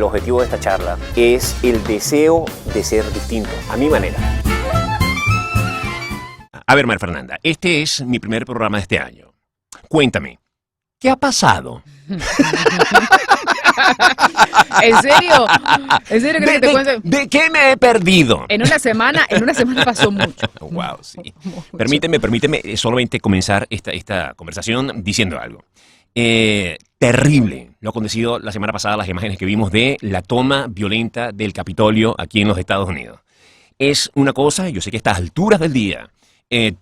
El objetivo de esta charla es el deseo de ser distinto, a mi manera. A ver, María Fernanda, este es mi primer programa de este año. Cuéntame, ¿qué ha pasado? ¿En serio? ¿En serio crees que te cuento? ¿De qué me he perdido? En una semana pasó mucho. Wow, sí. Mucho. Permíteme solamente comenzar esta conversación diciendo algo. Terrible lo acontecido la semana pasada, las imágenes que vimos de la toma violenta del Capitolio aquí en los Estados Unidos. Es una cosa, yo sé que a estas alturas del día,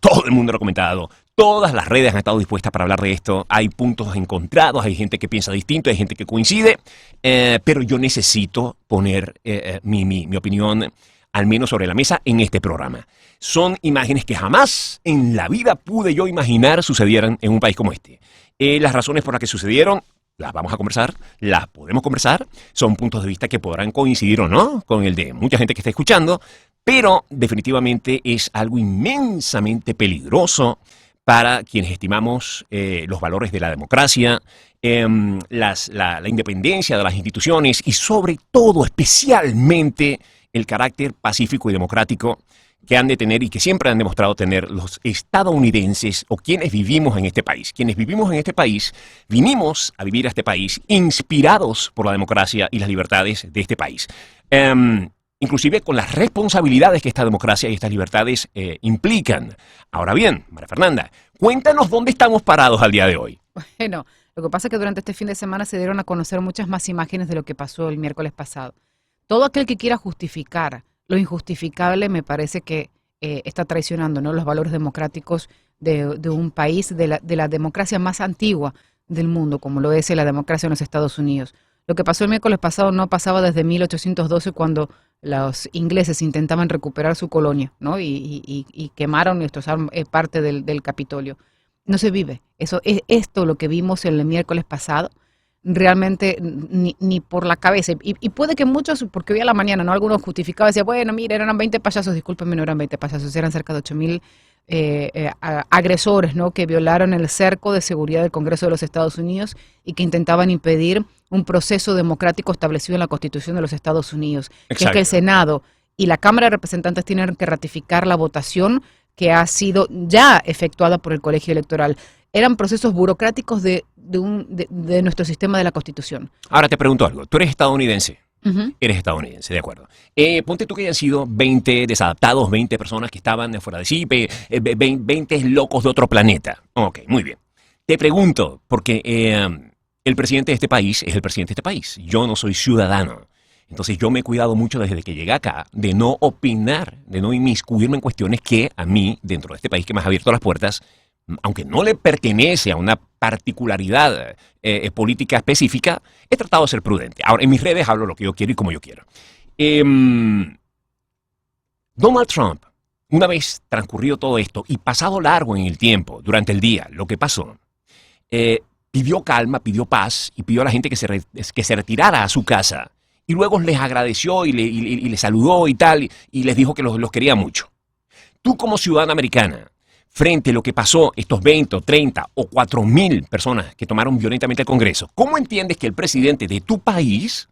todo el mundo lo ha comentado, todas las redes han estado dispuestas para hablar de esto, hay puntos encontrados, hay gente que piensa distinto, hay gente que coincide, pero yo necesito poner mi opinión al menos sobre la mesa en este programa. Son imágenes que jamás en la vida pude yo imaginar sucedieran en un país como este. Las razones por las que sucedieron, las vamos a conversar, las podemos conversar, son puntos de vista que podrán coincidir o no con el de mucha gente que está escuchando, pero definitivamente es algo inmensamente peligroso para quienes estimamos los valores de la democracia, la independencia de las instituciones y sobre todo, especialmente, el carácter pacífico y democrático que han de tener y que siempre han demostrado tener los estadounidenses o quienes vivimos en este país. Quienes vivimos en este país, vinimos a vivir a este país inspirados por la democracia y las libertades de este país. Inclusive con las responsabilidades que esta democracia y estas libertades implican. Ahora bien, María Fernanda, cuéntanos dónde estamos parados al día de hoy. Bueno, lo que pasa es que durante este fin de semana se dieron a conocer muchas más imágenes de lo que pasó el miércoles pasado. Todo aquel que quiera justificar lo injustificable me parece que está traicionando, ¿no?, los valores democráticos de un país, de la democracia más antigua del mundo, como lo es la democracia en los Estados Unidos. Lo que pasó el miércoles pasado no pasaba desde 1812, cuando los ingleses intentaban recuperar su colonia, ¿no?, y quemaron y destrozaron parte del Capitolio. No se vive. Eso es esto lo que vimos el miércoles pasado. Realmente ni por la cabeza. Y puede que muchos, porque hoy a la mañana, ¿no?, algunos justificaban, decían, bueno, mire, eran 20 payasos, discúlpenme, no eran 20 payasos, eran cerca de 8,000 agresores, ¿no?, que violaron el cerco de seguridad del Congreso de los Estados Unidos y que intentaban impedir un proceso democrático establecido en la Constitución de los Estados Unidos. Exacto. Que es que el Senado y la Cámara de Representantes tienen que ratificar la votación que ha sido ya efectuada por el Colegio Electoral. Eran procesos burocráticos de nuestro sistema de la Constitución. Ahora te pregunto algo. Tú eres estadounidense. Uh-huh. Eres estadounidense, de acuerdo. Ponte tú que hayan sido 20 desadaptados, 20 personas que estaban fuera de sí, 20 locos de otro planeta. Ok, muy bien. Te pregunto, porque el presidente de este país es el presidente de este país. Yo no soy ciudadano. Entonces yo me he cuidado mucho desde que llegué acá de no opinar, de no inmiscuirme en cuestiones que a mí, dentro de este país que me ha abierto las puertas, aunque no le pertenece a una particularidad política específica, he tratado de ser prudente. Ahora, en mis redes hablo lo que yo quiero y como yo quiero. Donald Trump, una vez transcurrido todo esto y pasado largo en el tiempo, durante el día, lo que pasó, pidió calma, pidió paz y pidió a la gente que se retirara a su casa. Y luego les agradeció y les saludó y tal, y les dijo que los quería mucho. Tú como ciudadana americana, frente a lo que pasó, estos 20 o 30 o 4,000 personas que tomaron violentamente el Congreso, ¿cómo entiendes que el presidente de tu país,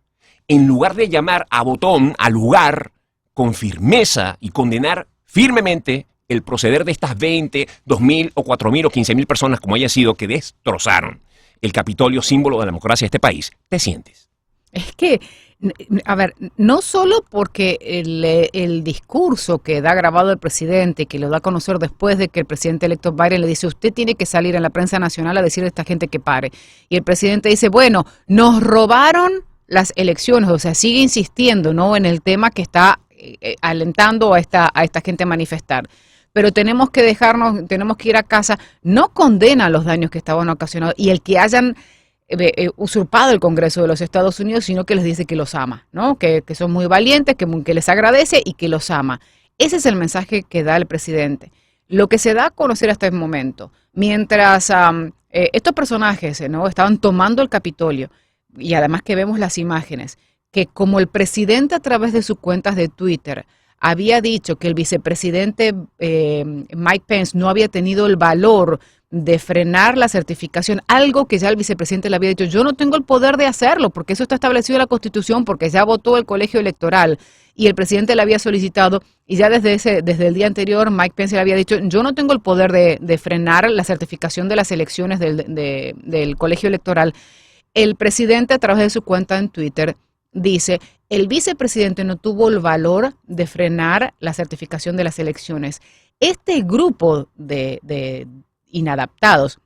en lugar de llamar a botón, al lugar, con firmeza y condenar firmemente el proceder de estas 20, 2,000 o 4,000 o 15,000 personas, como haya sido, que destrozaron el Capitolio, símbolo de la democracia de este país, te sientes? Es que, a ver, no solo porque el discurso que da grabado el presidente, que lo da a conocer después de que el presidente electo Biden le dice, usted tiene que salir en la prensa nacional a decirle a esta gente que pare. Y el presidente dice, bueno, nos robaron las elecciones, o sea, sigue insistiendo, ¿no?, en el tema que está alentando a esta gente a manifestar. Pero tenemos que ir a casa. No condena los daños que estaban ocasionados y el que hayan usurpado el Congreso de los Estados Unidos, sino que les dice que los ama, ¿no?, que son muy valientes, que les agradece y que los ama. Ese es el mensaje que da el presidente. Lo que se da a conocer hasta el momento, mientras estos personajes, ¿no?, estaban tomando el Capitolio, y además que vemos las imágenes, que como el presidente a través de sus cuentas de Twitter había dicho que el vicepresidente Mike Pence no había tenido el valor de frenar la certificación, algo que ya el vicepresidente le había dicho, yo no tengo el poder de hacerlo, porque eso está establecido en la Constitución, porque ya votó el colegio electoral y el presidente le había solicitado, y ya desde el día anterior Mike Pence le había dicho, yo no tengo el poder de frenar la certificación de las elecciones del colegio electoral. El presidente, a través de su cuenta en Twitter, dice, el vicepresidente no tuvo el valor de frenar la certificación de las elecciones. Este grupo de inadaptados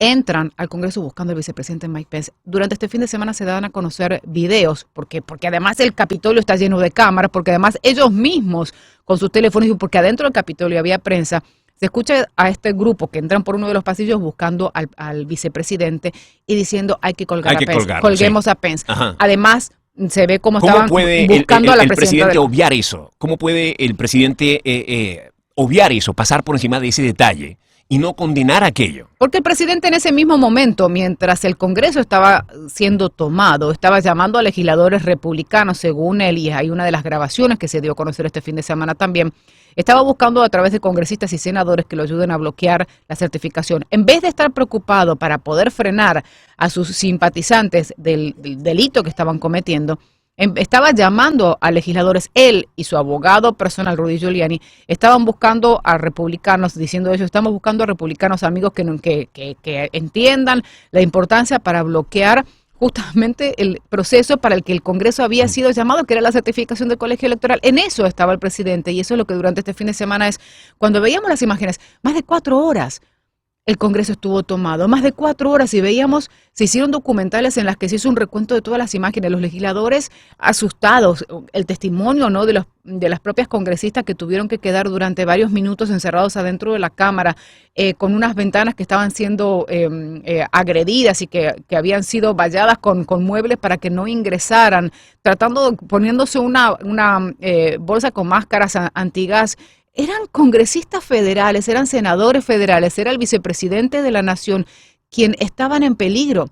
entran al Congreso buscando al vicepresidente Mike Pence. Durante este fin de semana se dan a conocer videos, porque además el Capitolio está lleno de cámaras, porque además ellos mismos con sus teléfonos, y porque adentro del Capitolio había prensa, se escucha a este grupo que entran por uno de los pasillos buscando al vicepresidente y diciendo hay que colgar a Pence, colguemos a Pence. Ajá. Además, se ve cómo estaban buscando a la el presidenta. presidente obviar eso? ¿Cómo puede el presidente obviar eso, pasar por encima de ese detalle y no condenar aquello? Porque el presidente en ese mismo momento, mientras el Congreso estaba siendo tomado, estaba llamando a legisladores republicanos, según él, y hay una de las grabaciones que se dio a conocer este fin de semana también, estaba buscando a través de congresistas y senadores que lo ayuden a bloquear la certificación. En vez de estar preocupado para poder frenar a sus simpatizantes del delito que estaban cometiendo, estaba llamando a legisladores. Él y su abogado personal, Rudy Giuliani, estaban buscando a republicanos, diciendo eso, estamos buscando a republicanos amigos que entiendan la importancia para bloquear justamente el proceso para el que el Congreso había sido llamado, que era la certificación del colegio electoral. En eso estaba el presidente, y eso es lo que durante este fin de semana es, cuando veíamos las imágenes, más de 4 horas el Congreso estuvo tomado, más de 4 horas, y veíamos, se hicieron documentales en las que se hizo un recuento de todas las imágenes, los legisladores asustados, el testimonio, ¿no?, de las propias congresistas que tuvieron que quedar durante varios minutos encerrados adentro de la Cámara, con unas ventanas que estaban siendo agredidas y que habían sido valladas con muebles para que no ingresaran, poniéndose una bolsa con máscaras antigas. Eran congresistas federales, eran senadores federales, era el vicepresidente de la nación quien estaban en peligro,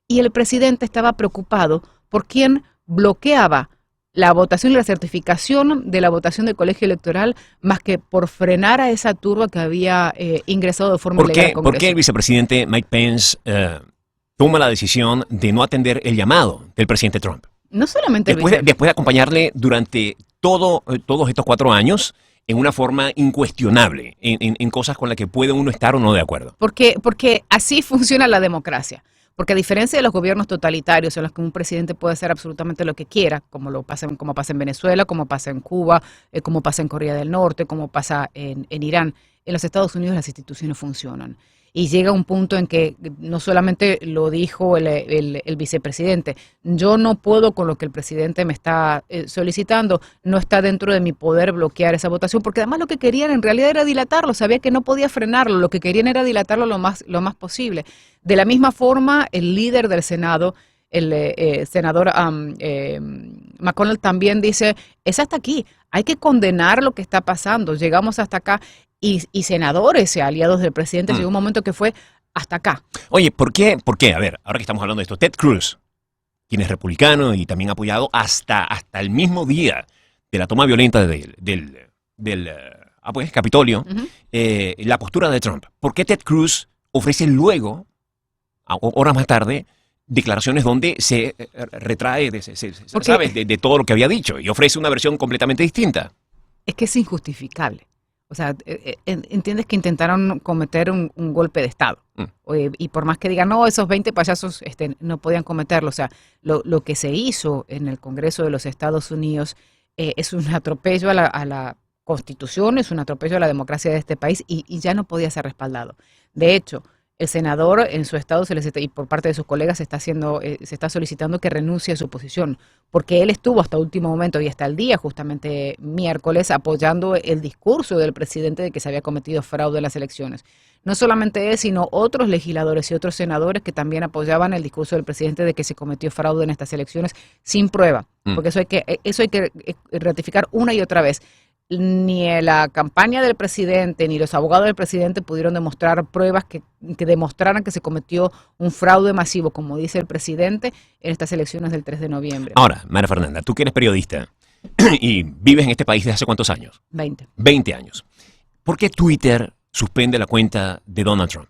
y el presidente estaba preocupado por quien bloqueaba la votación y la certificación de la votación del colegio electoral, más que por frenar a esa turba que había ingresado de forma ilegal al Congreso. ¿Por qué el vicepresidente Mike Pence toma la decisión de no atender el llamado del presidente Trump? No solamente después de acompañarle durante todos estos 4 años, en una forma incuestionable, en cosas con las que puede uno estar o no de acuerdo. Porque así funciona la democracia. Porque a diferencia de los gobiernos totalitarios en los que un presidente puede hacer absolutamente lo que quiera, como pasa en Venezuela, como pasa en Cuba, como pasa en Corea del Norte, como pasa en Irán, en los Estados Unidos las instituciones funcionan. Y llega un punto en que no solamente lo dijo el vicepresidente, yo no puedo con lo que el presidente me está solicitando, no está dentro de mi poder bloquear esa votación, porque además lo que querían en realidad era dilatarlo, sabía que no podía frenarlo, lo que querían era dilatarlo lo más posible. De la misma forma, el líder del Senado, el senador McConnell, también dice, es hasta aquí, hay que condenar lo que está pasando, llegamos hasta acá. Y senadores y aliados del presidente, llegó un momento que fue hasta acá. Oye, ¿por qué? A ver, ahora que estamos hablando de esto, Ted Cruz, quien es republicano y también apoyado hasta el mismo día de la toma violenta del Capitolio, la postura de Trump. ¿Por qué Ted Cruz ofrece luego, horas más tarde, declaraciones donde se retrae de todo lo que había dicho y ofrece una versión completamente distinta? Es que es injustificable. O sea, entiendes que intentaron cometer un golpe de Estado. Y por más que digan, no, esos 20 payasos no podían cometerlo. O sea, lo que se hizo en el Congreso de los Estados Unidos es un atropello a la Constitución, es un atropello a la democracia de este país y ya no podía ser respaldado. De hecho, el senador en su estado y por parte de sus colegas se está solicitando que renuncie a su posición, porque él estuvo hasta último momento y hasta el día justamente miércoles apoyando el discurso del presidente de que se había cometido fraude en las elecciones. No solamente él, sino otros legisladores y otros senadores que también apoyaban el discurso del presidente de que se cometió fraude en estas elecciones sin prueba, porque eso hay que ratificar una y otra vez. Ni la campaña del presidente ni los abogados del presidente pudieron demostrar pruebas que demostraran que se cometió un fraude masivo, como dice el presidente, en estas elecciones del 3 de noviembre. Ahora, María Fernanda, tú que eres periodista y vives en este país desde hace ¿cuántos años? 20. 20 años. ¿Por qué Twitter suspende la cuenta de Donald Trump?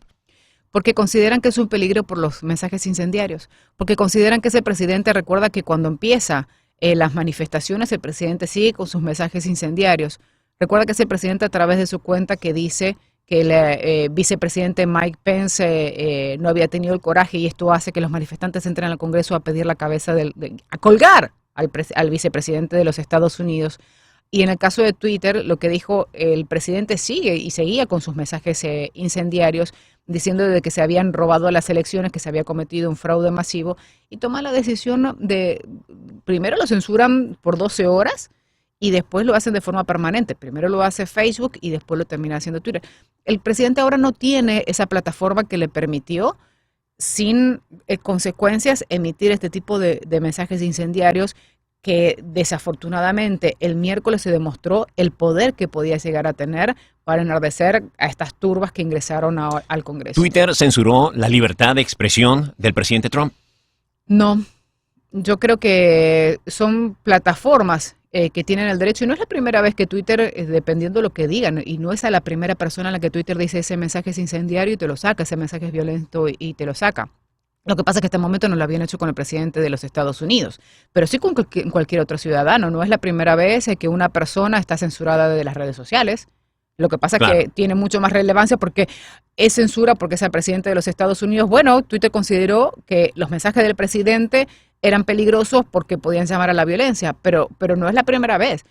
Porque consideran que es un peligro por los mensajes incendiarios, porque consideran que ese presidente, recuerda que cuando empieza las manifestaciones, el presidente sigue con sus mensajes incendiarios. Recuerda que ese presidente, a través de su cuenta, que dice que el vicepresidente Mike Pence no había tenido el coraje, y esto hace que los manifestantes entren al Congreso a pedir la cabeza, a colgar al vicepresidente de los Estados Unidos. Y en el caso de Twitter, lo que dijo el presidente seguía con sus mensajes incendiarios, diciendo de que se habían robado las elecciones, que se había cometido un fraude masivo, y toma la decisión de, primero lo censuran por 12 horas y después lo hacen de forma permanente. Primero lo hace Facebook y después lo termina haciendo Twitter. El presidente ahora no tiene esa plataforma que le permitió, sin consecuencias, emitir este tipo de mensajes incendiarios, que desafortunadamente el miércoles se demostró el poder que podía llegar a tener para enardecer a estas turbas que ingresaron al Congreso. ¿Twitter censuró la libertad de expresión del presidente Trump? No, yo creo que son plataformas que tienen el derecho, y no es la primera vez que Twitter, dependiendo de lo que digan, y no es a la primera persona a la que Twitter dice ese mensaje es incendiario y te lo saca, ese mensaje es violento y te lo saca. Lo que pasa es que hasta el momento no lo habían hecho con el presidente de los Estados Unidos, pero sí con cualquier otro ciudadano. No es la primera vez que una persona está censurada de las redes sociales. Lo que pasa es que tiene mucho más relevancia porque es censura, porque es el presidente de los Estados Unidos. Bueno, Twitter consideró que los mensajes del presidente eran peligrosos porque podían llamar a la violencia, pero no es la primera vez.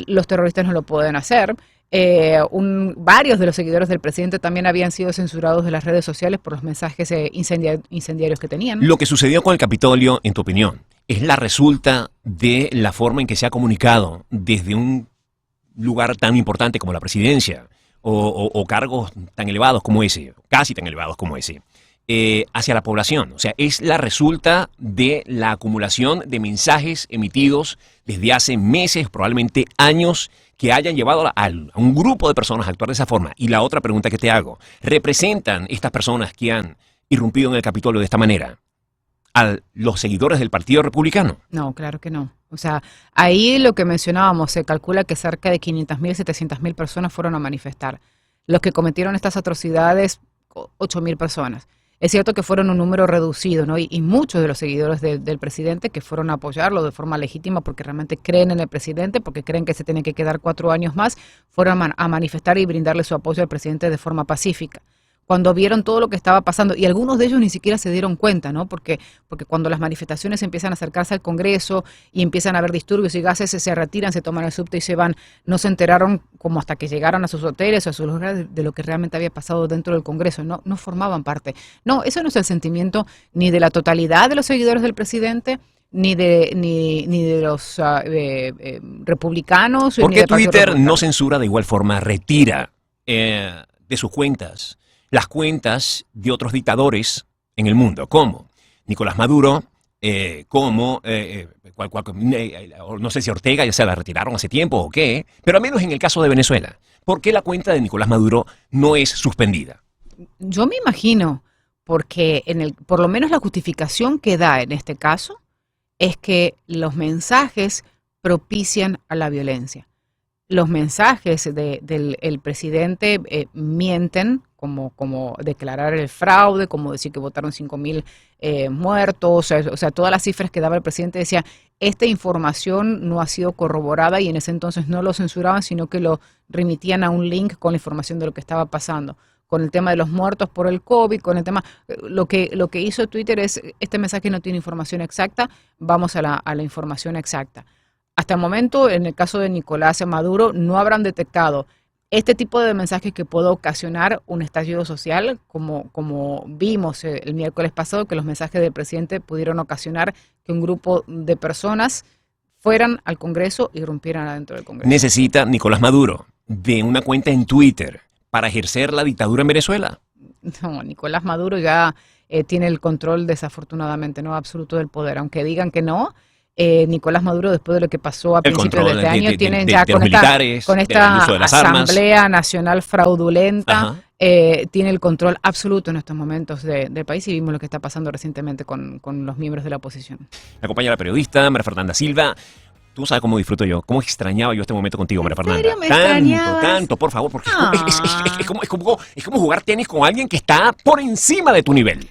Los terroristas no lo pueden hacer. Varios de los seguidores del presidente también habían sido censurados de las redes sociales por los mensajes incendiarios que tenían. Lo que sucedió con el Capitolio, en tu opinión, ¿es la resulta de la forma en que se ha comunicado desde un lugar tan importante como la presidencia o cargos tan elevados como ese, casi tan elevados como ese, hacia la población? O sea, ¿es la resulta de la acumulación de mensajes emitidos desde hace meses, probablemente años, que hayan llevado a un grupo de personas a actuar de esa forma? Y la otra pregunta que te hago, ¿representan estas personas que han irrumpido en el Capitolio de esta manera a los seguidores del Partido Republicano? No, claro que no. O sea, ahí lo que mencionábamos, se calcula que cerca de 500.000, 700.000 personas fueron a manifestar. Los que cometieron estas atrocidades, 8.000 personas. Es cierto que fueron un número reducido, ¿no? Y muchos de los seguidores del presidente que fueron a apoyarlo de forma legítima porque realmente creen en el presidente, porque creen que se tiene que quedar 4 años más, fueron a manifestar y brindarle su apoyo al presidente de forma pacífica. Cuando vieron todo lo que estaba pasando, y algunos de ellos ni siquiera se dieron cuenta, ¿no? Porque cuando las manifestaciones empiezan a acercarse al Congreso y empiezan a haber disturbios y gases, se retiran, se toman el subte y se van. No se enteraron como hasta que llegaron a sus hoteles o a sus lugares de lo que realmente había pasado dentro del Congreso. No formaban parte. No, eso no es el sentimiento ni de la totalidad de los seguidores del presidente, ni de los republicanos. ¿Por ni qué del Partido Twitter Republicano? no censura de igual forma, retira de sus cuentas las cuentas de otros dictadores en el mundo, como Nicolás Maduro, no sé si Ortega ya se la retiraron hace tiempo o qué, pero al menos en el caso de Venezuela? ¿Por qué la cuenta de Nicolás Maduro no es suspendida? Yo me imagino, porque por lo menos la justificación que da en este caso es que los mensajes propician a la violencia. Los mensajes del presidente mienten, como declarar el fraude, como decir que votaron 5.000 muertos, o sea, todas las cifras que daba el presidente decía, esta información no ha sido corroborada, y en ese entonces no lo censuraban, sino que lo remitían a un link con la información de lo que estaba pasando. Con el tema de los muertos por el COVID, con el tema, lo que hizo Twitter es, este mensaje no tiene información exacta, vamos a la información exacta. Hasta el momento, en el caso de Nicolás Maduro, no habrán detectado este tipo de mensajes que puede ocasionar un estallido social, como vimos el miércoles pasado, que los mensajes del presidente pudieron ocasionar que un grupo de personas fueran al Congreso y irrumpieran adentro del Congreso. ¿Necesita Nicolás Maduro de una cuenta en Twitter para ejercer la dictadura en Venezuela? No, Nicolás Maduro ya tiene el control, desafortunadamente, no absoluto del poder, aunque digan que no. Nicolás Maduro, después de lo que pasó a principios de este año, tienen ya con esta Asamblea Nacional fraudulenta, tiene el control absoluto en estos momentos del país, y vimos lo que está pasando recientemente con los miembros de la oposición. Me acompaña la periodista María Fernanda Silva. Tú sabes cómo disfruto yo, cómo extrañaba yo este momento contigo, María Fernanda. serio me extrañabas? Tanto, por favor, porque es como jugar tenis con alguien que está por encima de tu nivel,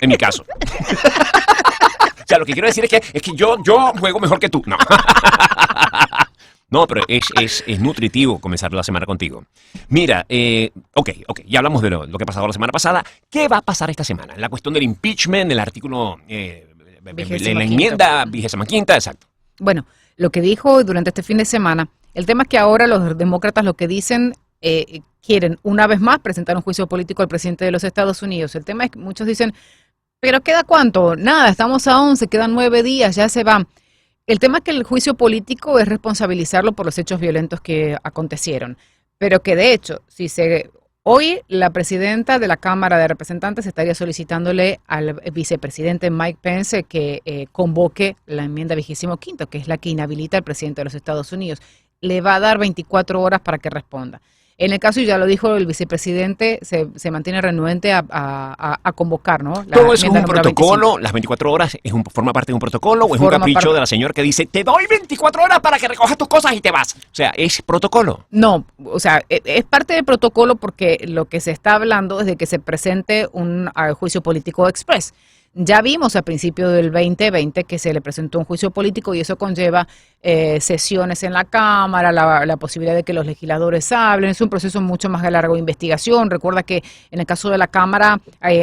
en mi caso. O sea, lo que quiero decir es que yo juego mejor que tú. No. No, pero es nutritivo comenzar la semana contigo. Mira, ok, ya hablamos de lo que ha pasado la semana pasada. ¿Qué va a pasar esta semana? La cuestión del impeachment, el artículo, la enmienda 25ª, exacto. Bueno, lo que dijo durante este fin de semana, el tema es que ahora los demócratas lo que dicen, quieren una vez más presentar un juicio político al presidente de los Estados Unidos. El tema es que muchos dicen, ¿pero queda cuánto? Nada, estamos a 11, quedan 9 días, ya se van. El tema es que el juicio político es responsabilizarlo por los hechos violentos que acontecieron, pero que de hecho, hoy la presidenta de la Cámara de Representantes estaría solicitándole al vicepresidente Mike Pence que convoque la enmienda 25ª, que es la que inhabilita al presidente de los Estados Unidos. Le va a dar 24 horas para que responda. En el caso, y ya lo dijo el vicepresidente, se mantiene renuente a convocar, ¿no? Todo eso es un protocolo, las 24 horas forma parte de un protocolo o es un capricho de la señora que dice, te doy 24 horas para que recojas tus cosas y te vas. O sea, ¿es protocolo? No, o sea, es parte del protocolo porque lo que se está hablando es de que se presente un juicio político express. Ya vimos a principios del 2020 que se le presentó un juicio político y eso conlleva sesiones en la Cámara, la posibilidad de que los legisladores hablen. Es un proceso mucho más largo de investigación. Recuerda que en el caso de la Cámara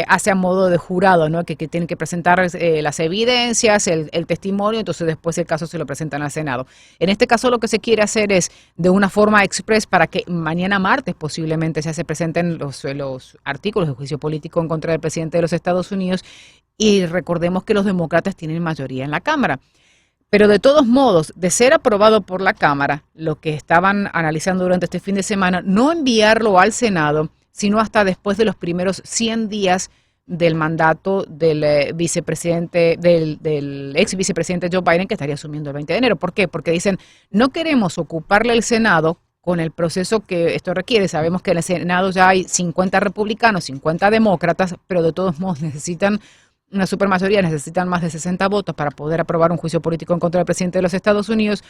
hace a modo de jurado, ¿no? Que tienen que presentar las evidencias, el testimonio, entonces después el caso se lo presentan al Senado. En este caso lo que se quiere hacer es de una forma express para que mañana martes posiblemente ya se presenten los artículos de juicio político en contra del presidente de los Estados Unidos. Y recordemos que los demócratas tienen mayoría en la Cámara. Pero de todos modos, de ser aprobado por la Cámara, lo que estaban analizando durante este fin de semana, no enviarlo al Senado, sino hasta después de los primeros 100 días del mandato del vicepresidente, del ex vicepresidente Joe Biden, que estaría asumiendo el 20 de enero. ¿Por qué? Porque dicen, no queremos ocuparle el Senado con el proceso que esto requiere. Sabemos que en el Senado ya hay 50 republicanos, 50 demócratas, pero de todos modos necesitan una supermayoría, necesitan más de 60 votos para poder aprobar un juicio político en contra del presidente de los Estados Unidos.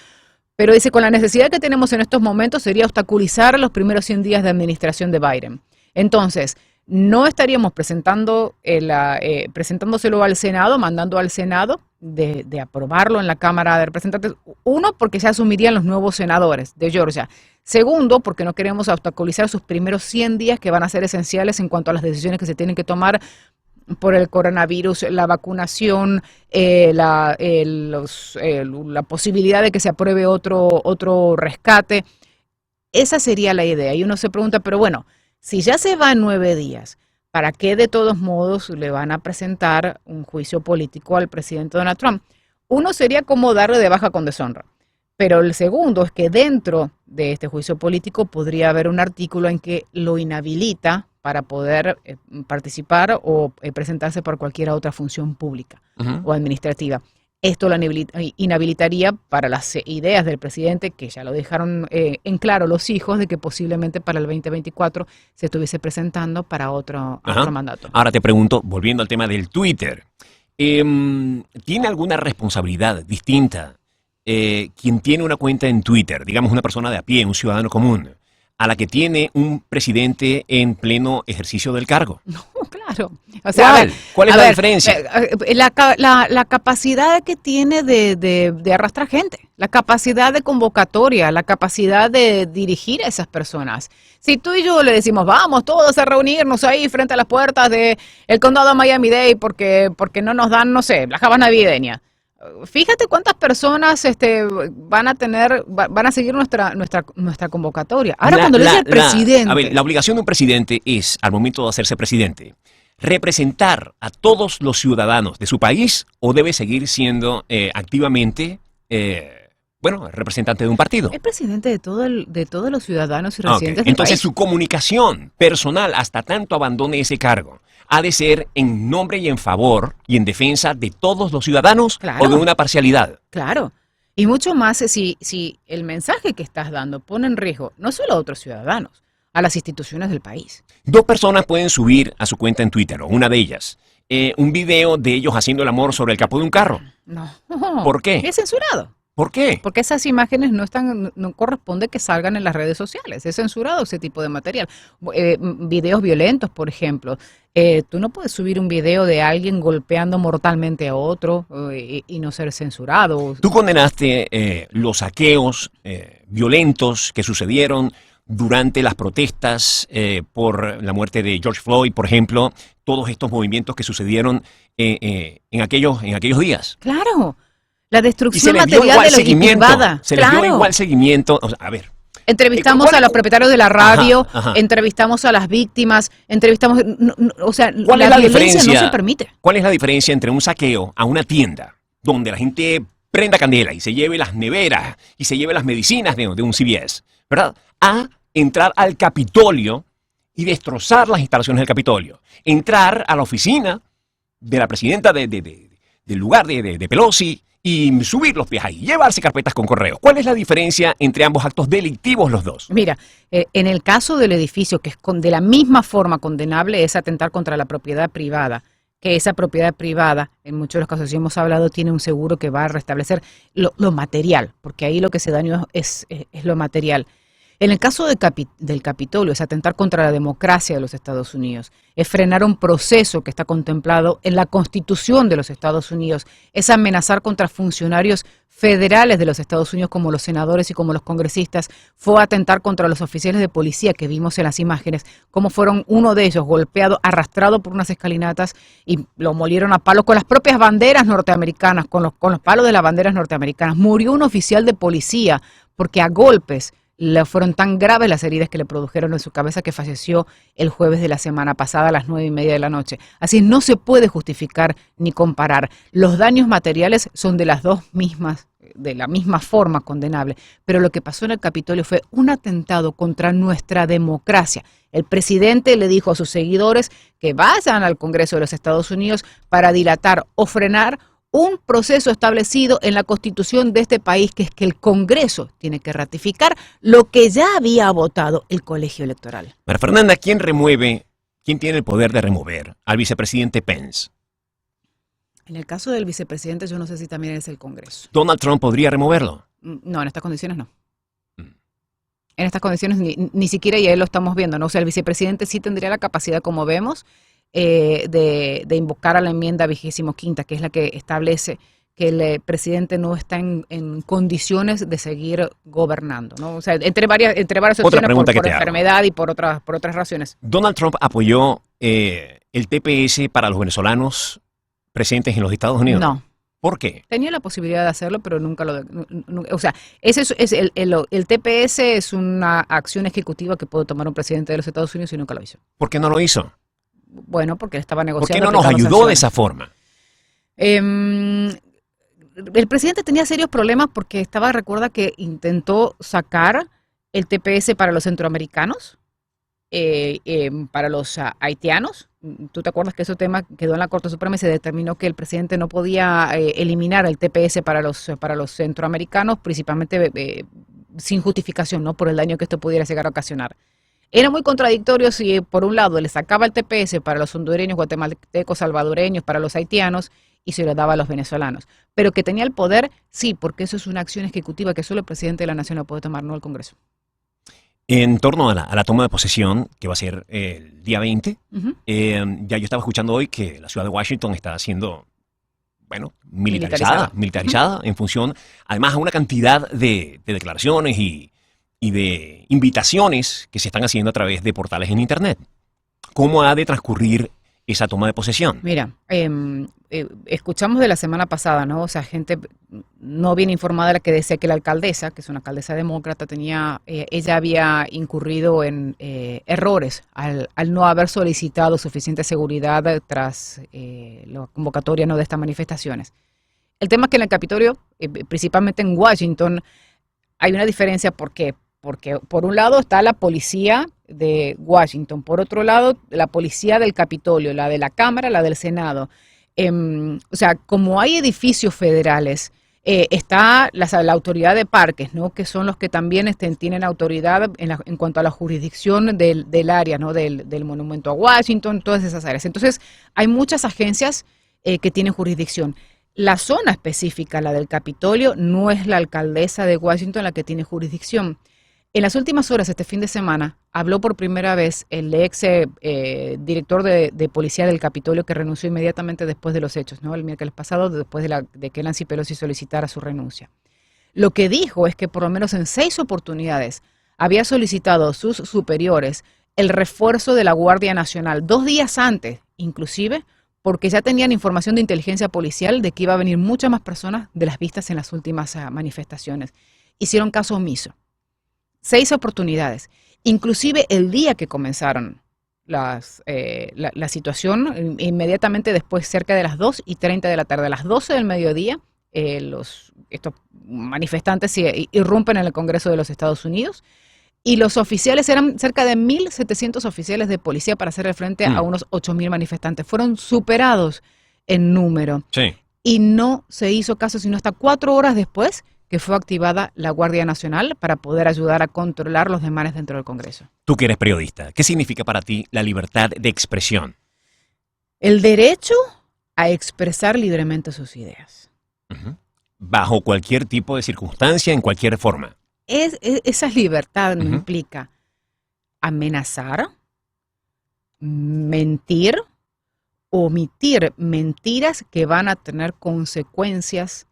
Pero dice, con la necesidad que tenemos en estos momentos sería obstaculizar los primeros 100 días de administración de Biden. Entonces, no estaríamos presentándoselo al Senado, mandando al Senado de aprobarlo en la Cámara de Representantes. Uno, porque se asumirían los nuevos senadores de Georgia. Segundo, porque no queremos obstaculizar sus primeros 100 días que van a ser esenciales en cuanto a las decisiones que se tienen que tomar por el coronavirus, la vacunación, la posibilidad de que se apruebe otro rescate. Esa sería la idea. Y uno se pregunta, pero bueno, si ya se va en 9 días, ¿para qué de todos modos le van a presentar un juicio político al presidente Donald Trump? Uno sería como darle de baja con deshonra. Pero el segundo es que dentro de este juicio político podría haber un artículo en que lo inhabilita para poder participar o presentarse por cualquier otra función pública o administrativa. Esto lo inhabilitaría para las ideas del presidente, que ya lo dejaron en claro los hijos, de que posiblemente para el 2024 se estuviese presentando para otro mandato. Ahora te pregunto, volviendo al tema del Twitter, ¿tiene alguna responsabilidad distinta quien tiene una cuenta en Twitter, digamos una persona de a pie, un ciudadano común, a la que tiene un presidente en pleno ejercicio del cargo? No, claro. O sea, ¿Cuál es la diferencia? La capacidad que tiene de arrastrar gente, la capacidad de convocatoria, la capacidad de dirigir a esas personas. Si tú y yo le decimos, vamos todos a reunirnos ahí frente a las puertas del condado de Miami-Dade porque no nos dan, no sé, la java navideña. Fíjate cuántas personas van a seguir nuestra convocatoria. Ahora, cuando le dice el presidente. A ver, la obligación de un presidente es, al momento de hacerse presidente, representar a todos los ciudadanos de su país o debe seguir siendo activamente, representante de un partido. Es presidente de todos los ciudadanos y residentes del Entonces, país. su comunicación personal, hasta tanto abandone ese cargo, ha de ser en nombre y en favor y en defensa de todos los ciudadanos, claro, o de una parcialidad. Claro. Y mucho más si el mensaje que estás dando pone en riesgo no solo a otros ciudadanos, a las instituciones del país. 2 personas pueden subir a su cuenta en Twitter, o una de ellas, un video de ellos haciendo el amor sobre el capó de un carro. No. ¿Por qué? Es censurado. ¿Por qué? Porque esas imágenes no corresponde que salgan en las redes sociales. Es censurado ese tipo de material. Videos violentos, por ejemplo. Tú no puedes subir un video de alguien golpeando mortalmente a otro y no ser censurado. Tú condenaste los saqueos violentos que sucedieron durante las protestas por la muerte de George Floyd, por ejemplo, todos estos movimientos que sucedieron en aquellos días. Claro. La Y se destrucción les dio material igual de la seguimiento. privada. Se les dio igual seguimiento. O sea, a ver. Entrevistamos ¿Cuál- a los propietarios de la radio, Ajá. entrevistamos a las víctimas, entrevistamos, o sea, ¿Cuál es la violencia diferencia? no se permite. ¿Cuál es la diferencia entre un saqueo a una tienda donde la gente prenda candela y se lleve las neveras y se lleve las medicinas de un CVS, ¿verdad? A entrar al Capitolio y destrozar las instalaciones del Capitolio. Entrar a la oficina de la presidenta del lugar de Pelosi y subir los pies ahí, llevarse carpetas con correo. ¿Cuál es la diferencia entre ambos actos delictivos los dos? Mira, en el caso del edificio, que es de la misma forma condenable, es atentar contra la propiedad privada, que esa propiedad privada, en muchos de los casos, si hemos hablado, tiene un seguro que va a restablecer lo material, porque ahí lo que se dañó es lo material. En el caso del Capitolio, es atentar contra la democracia de los Estados Unidos, es frenar un proceso que está contemplado en la Constitución de los Estados Unidos, es amenazar contra funcionarios federales de los Estados Unidos como los senadores y como los congresistas, fue atentar contra los oficiales de policía que vimos en las imágenes, como fueron uno de ellos golpeado, arrastrado por unas escalinatas y lo molieron a palos con las propias banderas norteamericanas, con los palos de las banderas norteamericanas. Murió un oficial de policía porque a golpes le fueron tan graves las heridas que le produjeron en su cabeza que falleció el jueves de la semana pasada a las 9:30 de la noche. Así no se puede justificar ni comparar. Los daños materiales son de las dos mismas, de la misma forma condenable, pero lo que pasó en el Capitolio fue un atentado contra nuestra democracia. El presidente le dijo a sus seguidores que vayan al Congreso de los Estados Unidos para dilatar o frenar un proceso establecido en la Constitución de este país, que es que el Congreso tiene que ratificar lo que ya había votado el colegio electoral. María Fernanda, ¿quién tiene el poder de remover al vicepresidente Pence? En el caso del vicepresidente, yo no sé si también es el Congreso. ¿Donald Trump podría removerlo? No, en estas condiciones no. Mm. En estas condiciones ni siquiera ya lo estamos viendo, ¿no? O sea, el vicepresidente sí tendría la capacidad, como vemos, de invocar a la enmienda 25ª, que es la que establece que el presidente no está en condiciones de seguir gobernando, ¿no? O sea, entre varias opciones, por enfermedad y por otras razones. Donald Trump apoyó el TPS para los venezolanos presentes en los Estados Unidos. No. ¿Por qué? Tenía la posibilidad de hacerlo, pero nunca o sea, el TPS es una acción ejecutiva que puede tomar un presidente de los Estados Unidos y nunca lo hizo. ¿Por qué no lo hizo? Bueno, porque él estaba ¿Por negociando. qué no nos ayudó de esa forma? El presidente tenía serios problemas porque recuerda que intentó sacar el TPS para los centroamericanos, para los haitianos. ¿Tú te acuerdas que ese tema quedó en la Corte Suprema y se determinó que el presidente no podía eliminar el TPS para los centroamericanos, principalmente sin justificación, ¿no? Por el daño que esto pudiera llegar a ocasionar? Era muy contradictorio si por un lado le sacaba el TPS para los hondureños, guatemaltecos, salvadoreños, para los haitianos y se lo daba a los venezolanos. Pero que tenía el poder, sí, porque eso es una acción ejecutiva que solo el presidente de la nación la puede tomar, no el Congreso. En torno a la toma de posesión, que va a ser el día 20, Uh-huh. ya yo estaba escuchando hoy que la ciudad de Washington está siendo, bueno, militarizada en función, además, a una cantidad de declaraciones y de invitaciones que se están haciendo a través de portales en Internet. ¿Cómo ha de transcurrir esa toma de posesión? Mira, escuchamos de la semana pasada, ¿no? O sea, gente no bien informada de la que decía que la alcaldesa, que es una alcaldesa demócrata, ella había incurrido en errores al no haber solicitado suficiente seguridad tras la convocatoria, ¿no?, de estas manifestaciones. El tema es que en el Capitolio, principalmente en Washington, hay una diferencia. ¿Por qué? Porque por un lado está la policía de Washington, por otro lado la policía del Capitolio, la de la Cámara, la del Senado. O sea, como hay edificios federales, está la autoridad de parques, ¿no?, que son los que también tienen autoridad en cuanto a la jurisdicción del área, ¿no?, del monumento a Washington, todas esas áreas. Entonces, hay muchas agencias que tienen jurisdicción. La zona específica, la del Capitolio, no es la alcaldesa de Washington la que tiene jurisdicción. En las últimas horas, este fin de semana, habló por primera vez el ex director de policía del Capitolio, que renunció inmediatamente después de los hechos, ¿no? El miércoles pasado, después de que Nancy Pelosi solicitara su renuncia. Lo que dijo es que por lo menos en 6 oportunidades había solicitado a sus superiores el refuerzo de la Guardia Nacional 2 días antes, inclusive, porque ya tenían información de inteligencia policial de que iba a venir muchas más personas de las vistas en las últimas manifestaciones. Hicieron caso omiso. 6 oportunidades. Inclusive el día que comenzaron la situación, inmediatamente después, cerca de las 2:30 de la tarde, a las 12 del mediodía, estos manifestantes irrumpen en el Congreso de los Estados Unidos y los oficiales eran cerca de 1.700 oficiales de policía para hacerle frente a unos 8.000 manifestantes. Fueron superados en número. Sí. Y no se hizo caso sino hasta 4 horas después que fue activada la Guardia Nacional para poder ayudar a controlar los desmanes dentro del Congreso. Tú que eres periodista, ¿qué significa para ti la libertad de expresión? El derecho a expresar libremente sus ideas. Bajo cualquier tipo de circunstancia, en cualquier forma. Esa libertad no Ujú. implica amenazar, mentir, omitir mentiras que van a tener consecuencias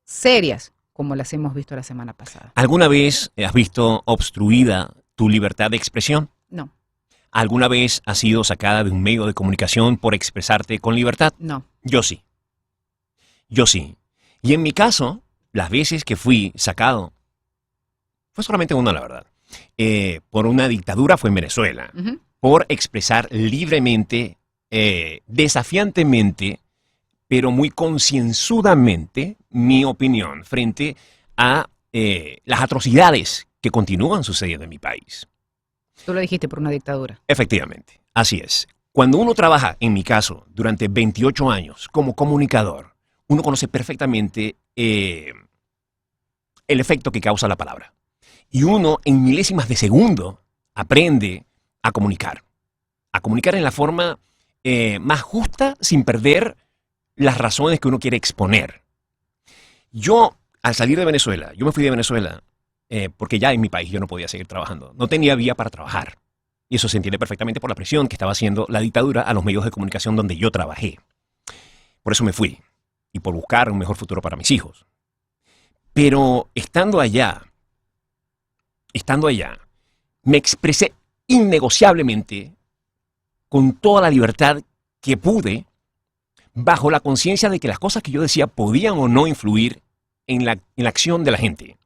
serias, como las hemos visto la semana pasada. ¿Alguna vez has visto obstruida tu libertad de expresión? No, ¿Alguna vez has sido sacada de un medio de comunicación por expresarte con libertad? no. Yo sí. Yo sí. Y en mi caso, las veces que fui sacado, fue solamente una, la verdad. Por una dictadura fue en Venezuela. Ujú. Por expresar libremente, desafiantemente, pero muy concienzudamente mi opinión frente a las atrocidades que continúan sucediendo en mi país. Tú lo dijiste, por una dictadura. Efectivamente, así es. Cuando uno trabaja, en mi caso, durante 28 años como comunicador, uno conoce perfectamente el efecto que causa la palabra. Y uno, en milésimas de segundo, aprende a comunicar. A comunicar en la forma más justa, sin perder las razones que uno quiere exponer. Yo, al salir de Venezuela, yo me fui de Venezuela porque ya en mi país yo no podía seguir trabajando. No tenía vía para trabajar. Y eso se entiende perfectamente por la presión que estaba haciendo la dictadura a los medios de comunicación donde yo trabajé. Por eso me fui. Y por buscar un mejor futuro para mis hijos. Pero estando allá, me expresé innegociablemente con toda la libertad que pude, bajo la conciencia de que las cosas que yo decía podían o no influir en la acción de la gente.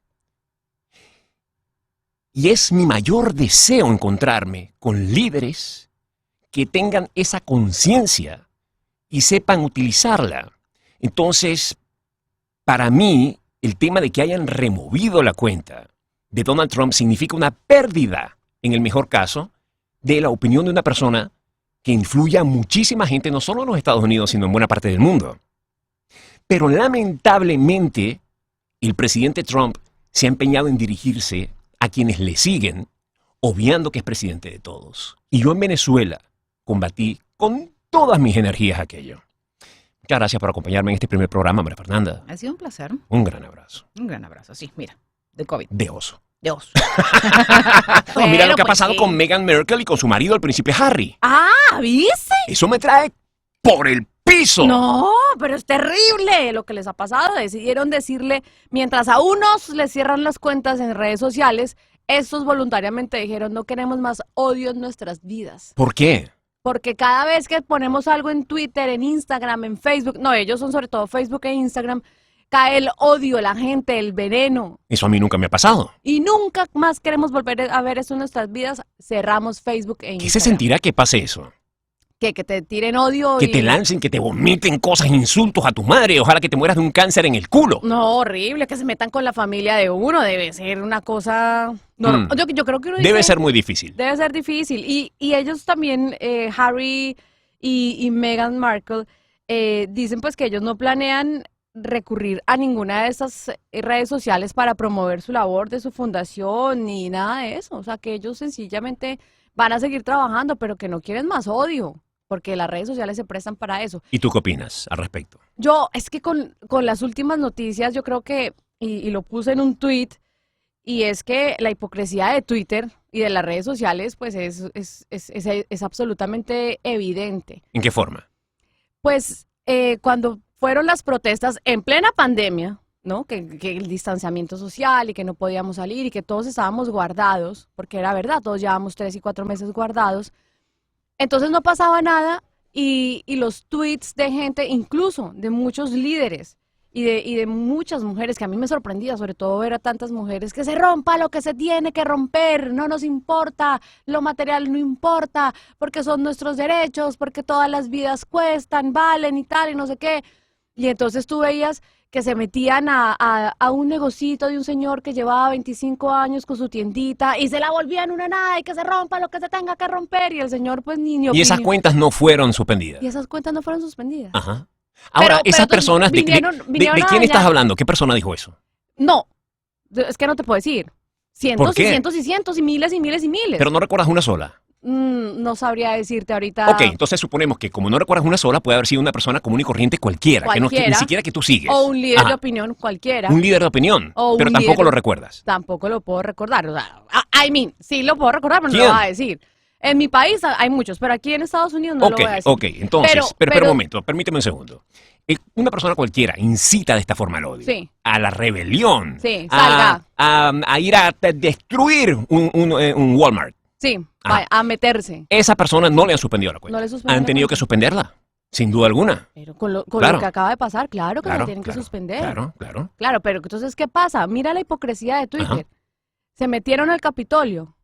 Y es mi mayor deseo encontrarme con líderes que tengan esa conciencia y sepan utilizarla. Entonces, para mí, el tema de que hayan removido la cuenta de Donald Trump significa una pérdida, en el mejor caso, de la opinión de una persona que influye a muchísima gente, no solo en los Estados Unidos, sino en buena parte del mundo. Pero lamentablemente, el presidente Trump se ha empeñado en dirigirse a quienes le siguen, obviando que es presidente de todos. Y yo en Venezuela combatí con todas mis energías aquello. Muchas gracias por acompañarme en este primer programa, María Fernanda. Ha sido un placer. Un gran abrazo. Un gran abrazo. Sí, mira, de COVID. De oso. Dios. No, mira lo que ha Pues pasado sí. con Meghan Markle y con su marido, el príncipe Harry. Ah, ¿viste? Eso me trae por el piso. No, pero es terrible lo que les ha pasado. Decidieron decirle, mientras a unos les cierran las cuentas en redes sociales, estos voluntariamente dijeron, no queremos más odio en nuestras vidas. ¿Por qué? Porque cada vez que ponemos algo en Twitter, en Instagram, en Facebook, no, ellos son sobre todo Facebook e Instagram, cae el odio, la gente, el veneno. Eso a mí nunca me ha pasado. Y nunca más queremos volver a ver eso en nuestras vidas. Cerramos Facebook e ¿Qué Instagram. se sentirá que pase eso? Que te tiren odio Que y... te lancen, que te vomiten cosas, insultos a tu madre. Ojalá que te mueras de un cáncer en el culo. No, horrible, que se metan con la familia de uno, debe ser una cosa... Yo creo que uno Debe dice, ser muy difícil. Debe ser difícil. Y ellos también, Harry y Meghan Markle, dicen pues que ellos no planean recurrir a ninguna de estas redes sociales para promover su labor de su fundación ni nada de eso. O sea, que ellos sencillamente van a seguir trabajando, pero que no quieren más odio. porque las redes sociales se prestan para eso. ¿Y tú qué opinas al respecto? Es que con las últimas noticias, yo creo que, y lo puse en un tweet, y es que la hipocresía de Twitter y de las redes sociales, pues es absolutamente evidente. ¿En qué forma? Pues cuando fueron las protestas en plena pandemia, ¿no? Que el distanciamiento social y que no podíamos salir y que todos estábamos guardados, porque era verdad, todos llevábamos 3 y 4 meses guardados. Entonces no pasaba nada y los tweets de gente, incluso de muchos líderes y de muchas mujeres, que a mí me sorprendía, sobre todo ver a tantas mujeres, que se rompa lo que se tiene que romper, no nos importa, lo material no importa, porque son nuestros derechos, porque todas las vidas cuestan, valen y tal, y no sé qué. Y entonces tú veías que se metían a un negocito de un señor que llevaba 25 años con su tiendita y se la volvían una nada y que se rompa lo que se tenga que romper, y el señor pues ni Y esas cuentas no fueron suspendidas. Y esas cuentas no fueron suspendidas. Ajá. Ahora, esas personas, ¿de quién estás hablando? ¿Qué persona dijo eso? No, es que no te puedo decir. Cientos ¿Por qué? y cientos y cientos y miles y miles y miles. Pero no recuerdas una sola. No sabría decirte ahorita. Ok, entonces suponemos que como no recuerdas una sola, puede haber sido una persona común y corriente cualquiera. Que ni siquiera que tú sigues. O un líder de opinión cualquiera. Un líder de opinión, pero tampoco lo recuerdas. Tampoco lo puedo recordar. O sea, sí lo puedo recordar, pero no ¿Quién? lo voy a decir. En mi país hay muchos, pero aquí en Estados Unidos no lo voy a decir. Ok, entonces, pero un momento, permíteme un segundo. Una persona cualquiera incita de esta forma al odio, sí, a la rebelión, sí, salga, a ir a destruir un Walmart. Sí, a meterse. Esa persona no le han suspendido la cuenta. No le suspenden Han tenido que suspenderla, sin duda alguna. Pero con lo Claro. que acaba de pasar, claro que Claro, la tienen que suspender. Claro. Claro, pero entonces, ¿qué pasa? Mira la hipocresía de Twitter. Ajá. Se metieron al Capitolio.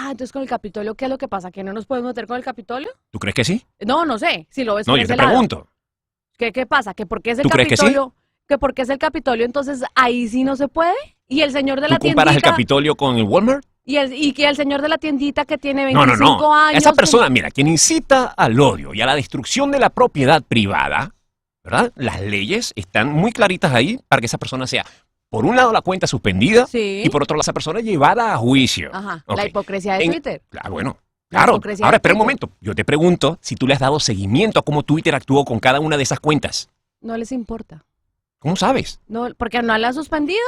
Entonces con el Capitolio, ¿qué es lo que pasa? ¿Que no nos podemos meter con el Capitolio? ¿Tú crees que sí? No sé, si lo ves No, por yo ese te lado. pregunto. ¿Qué pasa? ¿Que por qué es el ¿Tú crees que sí? Capitolio? ¿Que por qué es el Capitolio? Entonces ahí sí no se puede. Y el señor de la ¿Tú comparas el tiendita... Capitolio con el Walmart? Y que el señor de la tiendita que tiene 25 No. años... Esa persona, mira, quien incita al odio y a la destrucción de la propiedad privada, ¿verdad? Las leyes están muy claritas ahí para que esa persona sea, por un lado, la cuenta suspendida Sí. y por otro lado, esa persona llevada a juicio. Ajá, Ok. la hipocresía de Twitter. Bueno, La claro. hipocresía Ahora, de espera un Twitter. momento. Yo te pregunto si tú le has dado seguimiento a cómo Twitter actuó con cada una de esas cuentas. No les importa. ¿Cómo sabes? No, porque no la han suspendido.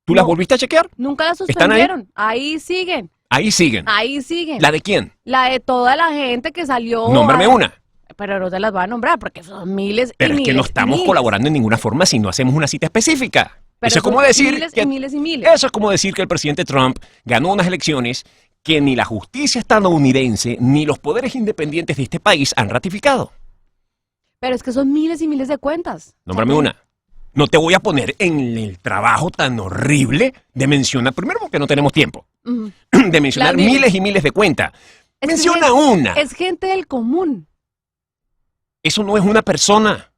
¿Tú las volviste a chequear? Nunca la ¿Están ahí? suspendieron. Ahí siguen. Ahí siguen. Ahí siguen. ¿La de quién? La de toda la gente que salió. Nómbrame una. Pero no te las voy a nombrar porque son miles Pero y es miles. que no y estamos miles. colaborando en ninguna forma si no hacemos una cita específica. Pero Eso es son como decir miles que y miles y miles. Eso es como decir que el presidente Trump ganó unas elecciones que ni la justicia estadounidense ni los poderes independientes de este país han ratificado. Pero es que son miles y miles de cuentas. Nómbrame una. No te voy a poner en el trabajo tan horrible de mencionar, primero porque no tenemos tiempo, Ujú. de mencionar La mil. miles y miles de cuentas. Es que Menciona es- una. Es gente del común. Eso no es una persona,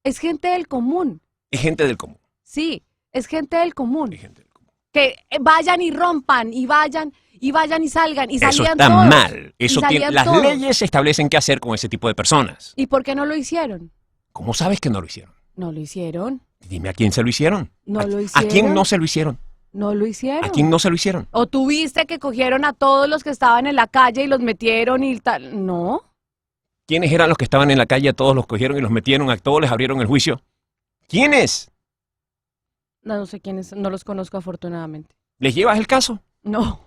Es gente del común. es gente del común. Sí, es gente del común. Es gente del común. Que vayan y rompan y vayan y salgan y Eso salían está todos. mal. Y Eso salían las todos. leyes establecen qué hacer con ese tipo de personas. ¿Y por qué no lo hicieron? ¿Cómo sabes que no lo hicieron? No lo hicieron. Dime a quién se lo hicieron. No ¿A, lo ¿A hicieron. quién no se lo hicieron? No lo hicieron. ¿A quién no se lo hicieron? ¿O tuviste que cogieron a todos los que estaban en la calle y los metieron y tal? No. ¿Quiénes eran los que estaban en la calle? A todos los cogieron y los metieron, a todos les abrieron el juicio. ¿Quiénes? No sé quiénes, no los conozco afortunadamente. ¿Les llevas el caso? No.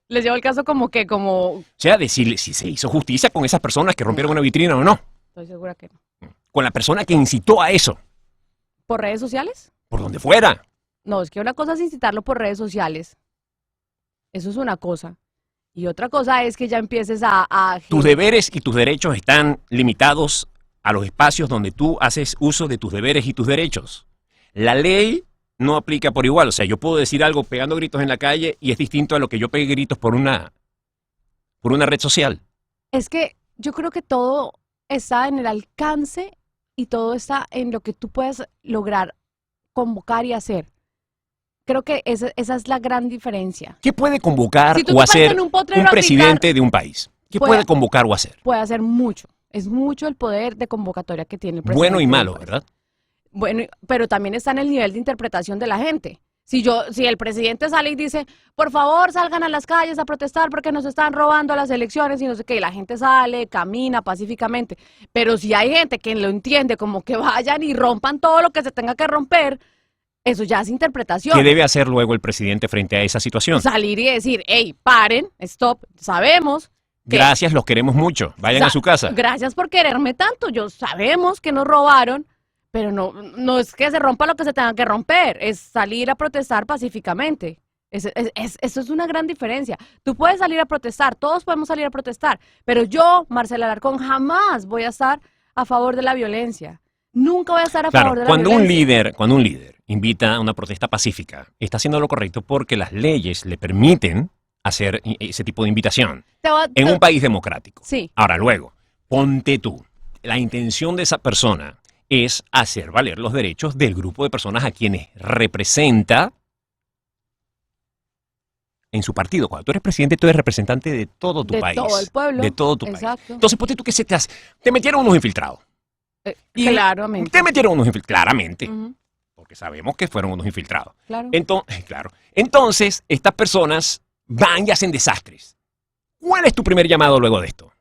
Les llevo el caso como O sea, decirle si se hizo justicia con esas personas que rompieron una vitrina o no. estoy segura que no. Con la persona que incitó a eso. ¿Por redes sociales? Por donde fuera. No, es que una cosa es incitarlo por redes sociales. Eso es una cosa. Y otra cosa es que ya empieces a Tus deberes y tus derechos están limitados a los espacios donde tú haces uso de tus deberes y tus derechos. La ley no aplica por igual. O sea, yo puedo decir algo pegando gritos en la calle y es distinto a lo que yo pegue gritos por una red social. Es que yo creo que todo está en el alcance y todo está en lo que tú puedes lograr convocar y hacer. Creo que esa es la gran diferencia. ¿Qué puede convocar Si tú o te paras hacer en un potrero un a presidente gritar, de un país? ¿Qué puede- puede convocar o hacer? puede hacer mucho. Es mucho el poder de convocatoria que tiene el presidente. Bueno y del malo, país. ¿verdad? Bueno, pero también está en el nivel de interpretación de la gente. Si el presidente sale y dice, por favor salgan a las calles a protestar porque nos están robando las elecciones y no sé qué, y la gente sale, camina pacíficamente, pero si hay gente que lo entiende como que vayan y rompan todo lo que se tenga que romper, eso ya es interpretación. ¿Qué debe hacer luego el presidente frente a esa situación? Salir y decir, hey, paren, stop, sabemos. Gracias, los queremos mucho. Vayan a su casa. Gracias por quererme tanto. Sabemos que nos robaron, pero no es que se rompa lo que se tenga que romper, es salir a protestar pacíficamente. Eso es una gran diferencia. Tú puedes salir a protestar, todos podemos salir a protestar, pero yo, Marcela Alarcón, jamás voy a estar a favor de la violencia. Nunca voy a estar a favor de la violencia. Cuando un líder invita a una protesta pacífica, está haciendo lo correcto porque las leyes le permiten hacer ese tipo de invitación en un país democrático. Sí. Ahora, luego, ponte tú. La intención de esa persona es hacer valer los derechos del grupo de personas a quienes representa en su partido. Cuando tú eres presidente, tú eres representante de todo tu país. De todo el pueblo. De todo tu Exacto. país. Entonces, ponte tú que te metieron unos infiltrados. Claramente. Te metieron unos infiltrados, claramente. Ujú, Porque sabemos que fueron unos infiltrados. claro. Entonces, estas personas van y hacen desastres. ¿Cuál es tu primer llamado luego de esto?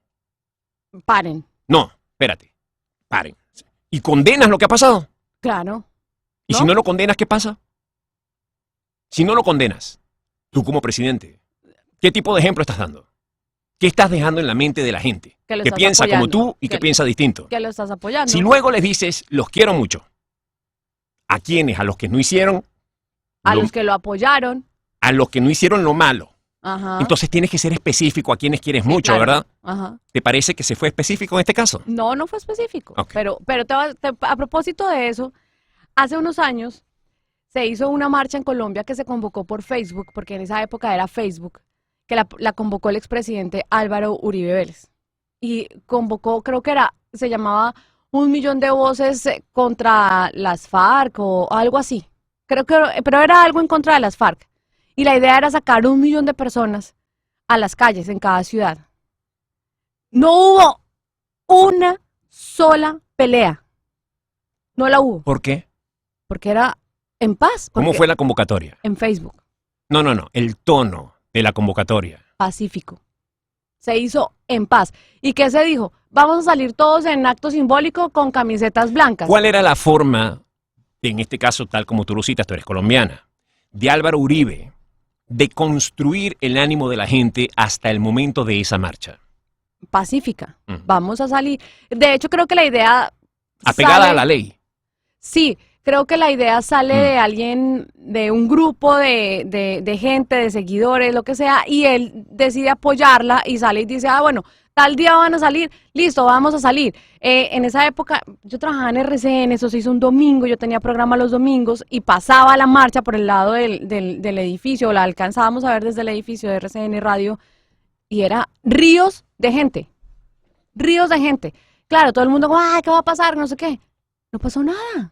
Paren. No, espérate. Paren. ¿Y condenas lo que ha pasado? Claro. ¿Y ¿No? si no lo condenas, qué pasa? Si no lo condenas, tú como presidente, ¿qué tipo de ejemplo estás dando? ¿Qué estás dejando en la mente de la gente? Que lo Que estás piensa como apoyando. tú y que piensa distinto. Que lo estás apoyando. Si luego les dices, los quiero mucho, ¿a quiénes? A los que no hicieron A lo- los que lo apoyaron. a los que no hicieron lo malo. Ajá. Entonces tienes que ser específico a quienes quieres Sí, mucho, claro. ¿verdad? Ajá. ¿Te parece que se fue específico en este caso? No fue específico. Ok. Pero a propósito de eso, hace unos años se hizo una marcha en Colombia que se convocó por Facebook, porque en esa época era Facebook, que la convocó el expresidente Álvaro Uribe Vélez. Y convocó, se llamaba 1.000.000 de voces contra las FARC o algo así. Pero era algo en contra de las FARC. Y la idea era sacar 1.000.000 de personas a las calles en cada ciudad. No hubo una sola pelea. No la hubo, ¿Por qué? porque era en paz. ¿Cómo porque fue la convocatoria? En Facebook, No, el tono de la convocatoria. pacífico. Se hizo en paz. ¿Y qué se dijo? Vamos a salir todos en acto simbólico con camisetas blancas. ¿Cuál era la forma, en este caso tal como tú lo citas, tú eres colombiana, de Álvaro Uribe, de construir el ánimo de la gente hasta el momento de esa marcha? Pacífica. Mm. Vamos a salir. De hecho, creo que la idea Apegada sale- a la ley. Sí, creo que la idea sale de alguien, de un grupo de gente, de seguidores, lo que sea, y él decide apoyarla y sale y dice, bueno, tal día van a salir, listo, vamos a salir. En esa época yo trabajaba en RCN, eso se hizo un domingo, yo tenía programa los domingos y pasaba la marcha por el lado del edificio, la alcanzábamos a ver desde el edificio de RCN Radio y era ríos de gente, ríos de gente. Claro, todo el mundo como, ay, ¿qué va a pasar? No sé qué. No pasó nada.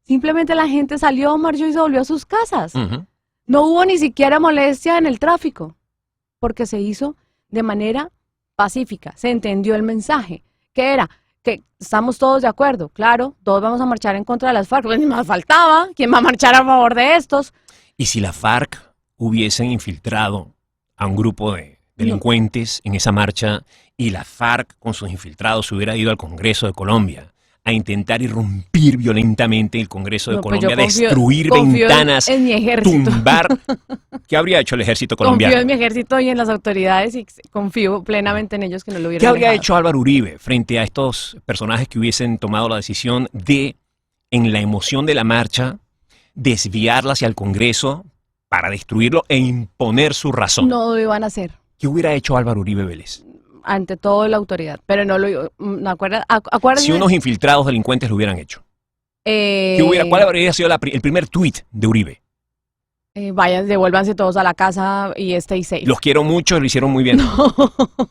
Simplemente la gente salió, marchó y se volvió a sus casas. Ujú. No hubo ni siquiera molestia en el tráfico, porque se hizo de manera pacífica. Se entendió el mensaje, que era que estamos todos de acuerdo. Claro, todos vamos a marchar en contra de las FARC. Pues ni más faltaba. ¿Quién va a marchar a favor de estos? ¿Y si la FARC hubiesen infiltrado a un grupo de delincuentes en esa marcha y la FARC con sus infiltrados hubiera ido al Congreso de Colombia a intentar irrumpir violentamente el Congreso de No, pues yo Colombia, confío- destruir confío ventanas, en mi ejército. tumbar? ¿Qué habría hecho el ejército Confío colombiano? en mi ejército y en las autoridades y confío plenamente en ellos que no lo hubieran ¿Qué habría dejado. hecho Álvaro Uribe frente a estos personajes que hubiesen tomado la decisión de, en la emoción de la marcha, desviarla hacia el Congreso para destruirlo e imponer su razón? No lo iban a hacer. ¿Qué hubiera hecho Álvaro Uribe Vélez? Ante todo la autoridad, pero no lo acuérdense, Si unos infiltrados delincuentes lo hubieran hecho. ¿Cuál habría sido el primer tuit de Uribe? vayan, devuélvanse todos a la casa y stay safe. Los quiero mucho, lo hicieron muy bien.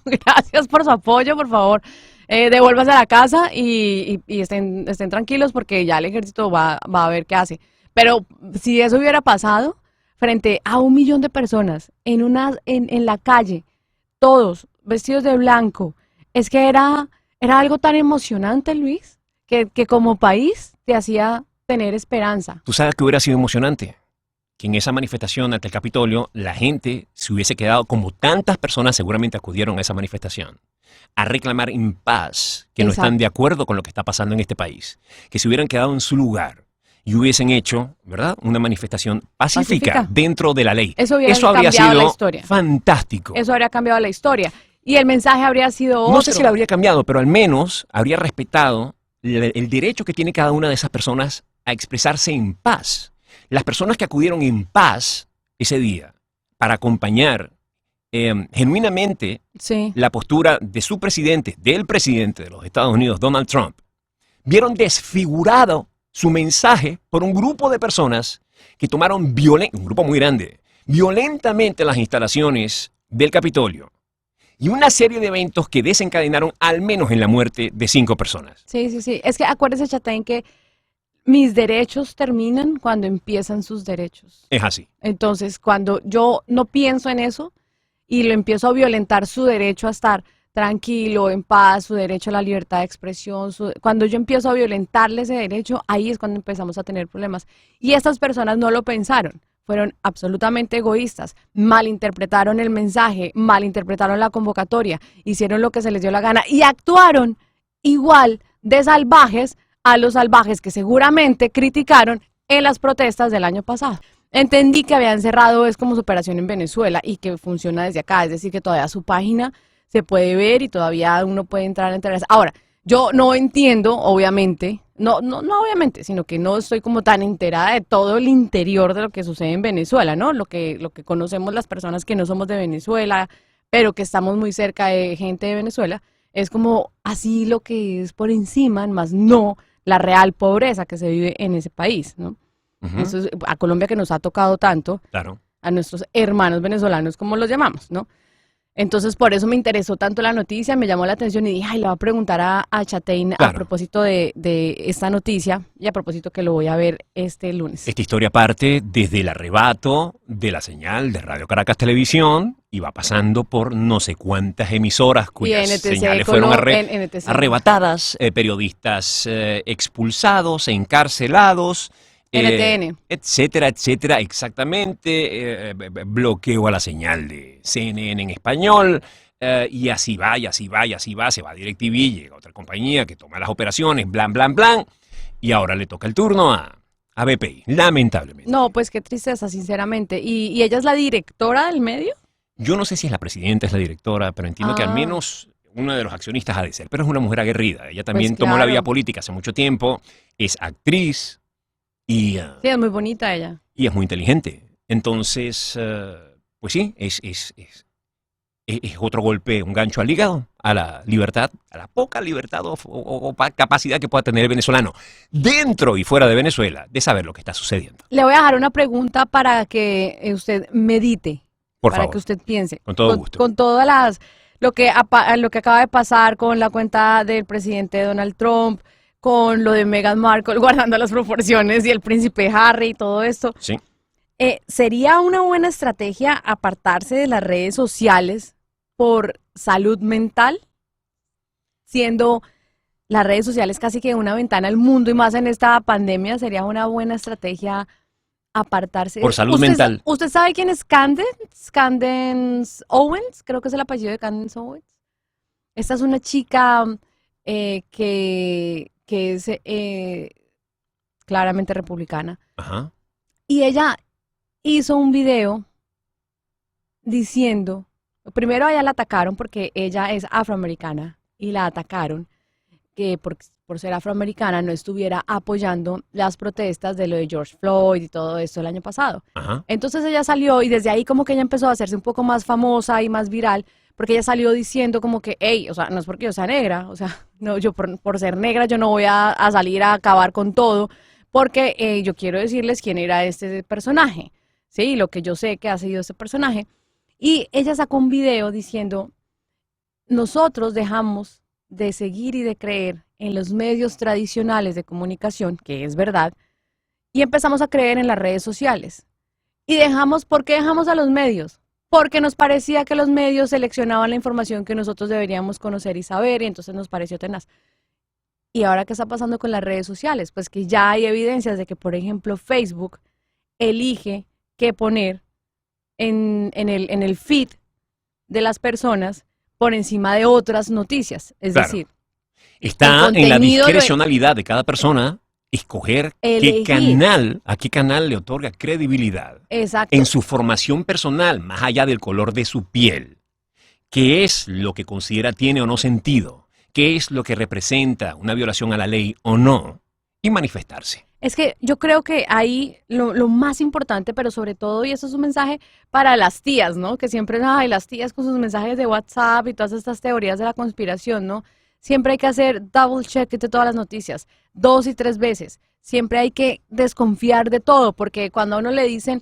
Gracias por su apoyo, por favor. Devuélvanse a la casa y estén tranquilos porque ya el ejército va a ver qué hace. Pero si eso hubiera pasado frente a 1.000.000 de personas en la calle, todos vestidos de blanco, es que era algo tan emocionante, Luis, que como país te hacía tener esperanza. ¿Tú sabes que hubiera sido emocionante? que en esa manifestación ante el Capitolio la gente se hubiese quedado, como tantas personas seguramente acudieron a esa manifestación, a reclamar en paz que no están de acuerdo con lo que está pasando en este país, que se hubieran quedado en su lugar y hubiesen hecho, ¿verdad?, una manifestación pacífica dentro de la ley. Eso habría sido la historia. Fantástico. Eso habría cambiado la historia. Y el mensaje habría sido otro. No sé si la habría cambiado, pero al menos habría respetado el derecho que tiene cada una de esas personas a expresarse en paz. Las personas que acudieron en paz ese día para acompañar genuinamente la postura de su presidente, del presidente de los Estados Unidos, Donald Trump, vieron desfigurado su mensaje por un grupo de personas que tomaron un grupo muy grande, violentamente las instalaciones del Capitolio y una serie de eventos que desencadenaron al menos en la muerte de 5 personas. Sí. Es que acuérdese, Chatén, que mis derechos terminan cuando empiezan sus derechos. Es así. Entonces, cuando yo no pienso en eso y lo empiezo a violentar su derecho a estar tranquilo, en paz, su derecho a la libertad de expresión, cuando yo empiezo a violentarle ese derecho, ahí es cuando empezamos a tener problemas. Y estas personas no lo pensaron, fueron absolutamente egoístas, malinterpretaron el mensaje, malinterpretaron la convocatoria, hicieron lo que se les dio la gana y actuaron igual de salvajes a los salvajes que seguramente criticaron en las protestas del año pasado. Entendí que habían cerrado es como su operación en Venezuela y que funciona desde acá, es decir, que todavía su página se puede ver y todavía uno puede entrar a enterar. Ahora, yo no entiendo, obviamente, no obviamente, sino que no estoy como tan enterada de todo el interior de lo que sucede en Venezuela, ¿no? Lo que conocemos las personas que no somos de Venezuela, pero que estamos muy cerca de gente de Venezuela, es como así lo que es por encima, más no la real pobreza que se vive en ese país, ¿no? Eso es, a Colombia que nos ha tocado tanto, claro, a nuestros hermanos venezolanos, como los llamamos, ¿no? Entonces, por eso me interesó tanto la noticia, me llamó la atención y dije, ay, le voy a preguntar a Chatén a propósito de esta noticia y a propósito que lo voy a ver este lunes. Esta historia parte desde el arrebato de la señal de Radio Caracas Televisión y va pasando por no sé cuántas emisoras cuyas señales fueron arrebatadas, periodistas expulsados, encarcelados, NTN. etcétera, etcétera, exactamente, bloqueo a la señal de CNN en español, y así va, y así va, y así va, se va a DirecTV, llega otra compañía que toma las operaciones, blan, blan, blan, y ahora le toca el turno a BPI, lamentablemente. No, pues qué tristeza, sinceramente. ¿Y ella es la directora del medio? Yo no sé si es la presidenta, es la directora, pero entiendo que al menos uno de los accionistas ha de ser, pero es una mujer aguerrida, ella también tomó la vía política hace mucho tiempo, es actriz, y, sí, es muy bonita ella. Y es muy inteligente. Entonces, pues sí, es otro golpe, un gancho al hígado, a la libertad, a la poca libertad o capacidad que pueda tener el venezolano, dentro y fuera de Venezuela, de saber lo que está sucediendo. Le voy a dejar una pregunta para que usted medite, Por para favor. que usted piense. Con todo gusto. Con todas lo que acaba de pasar con la cuenta del presidente Donald Trump, con lo de Meghan Markle, guardando las proporciones, y el príncipe Harry y todo esto. Sí. ¿Sería una buena estrategia apartarse de las redes sociales por salud mental? Siendo las redes sociales casi que una ventana al mundo y más en esta pandemia, ¿sería una buena estrategia apartarse? Por salud mental. ¿Usted sabe quién es Candace Owens? Creo que es el apellido de Candace Owens. Esta es una chica que es claramente republicana. Ajá. Y ella hizo un video diciendo, primero a ella la atacaron porque ella es afroamericana y la atacaron que por ser afroamericana no estuviera apoyando las protestas de lo de George Floyd y todo esto el año pasado. Ajá. Entonces ella salió y desde ahí como que ella empezó a hacerse un poco más famosa y más viral, porque ella salió diciendo como que, hey, o sea, no es porque yo sea negra, o sea, no, yo por ser negra yo no voy a salir a acabar con todo, porque yo quiero decirles quién era este personaje, ¿sí? Lo que yo sé que ha sido este personaje. Y ella sacó un video diciendo, nosotros dejamos de seguir y de creer en los medios tradicionales de comunicación, que es verdad, y empezamos a creer en las redes sociales. Y ¿por qué dejamos a los medios? Porque nos parecía que los medios seleccionaban la información que nosotros deberíamos conocer y saber, y entonces nos pareció tenaz. ¿Y ahora qué está pasando con las redes sociales? Pues que ya hay evidencias de que, por ejemplo, Facebook elige que poner en el feed de las personas por encima de otras noticias. Es Claro. decir, Está el en la contenido de- discrecionalidad de cada persona escoger Elegir. a qué canal le otorga credibilidad exacto. en su formación personal, más allá del color de su piel. ¿Qué es lo que considera tiene o no sentido? ¿Qué es lo que representa una violación a la ley o no? Y manifestarse. Es que yo creo que ahí lo más importante, pero sobre todo, y eso es un mensaje para las tías, ¿no? Que siempre, ay, las tías con sus mensajes de WhatsApp y todas estas teorías de la conspiración, ¿no? Siempre hay que hacer double check de todas las noticias, 2 y 3 veces. Siempre hay que desconfiar de todo, porque cuando a uno le dicen,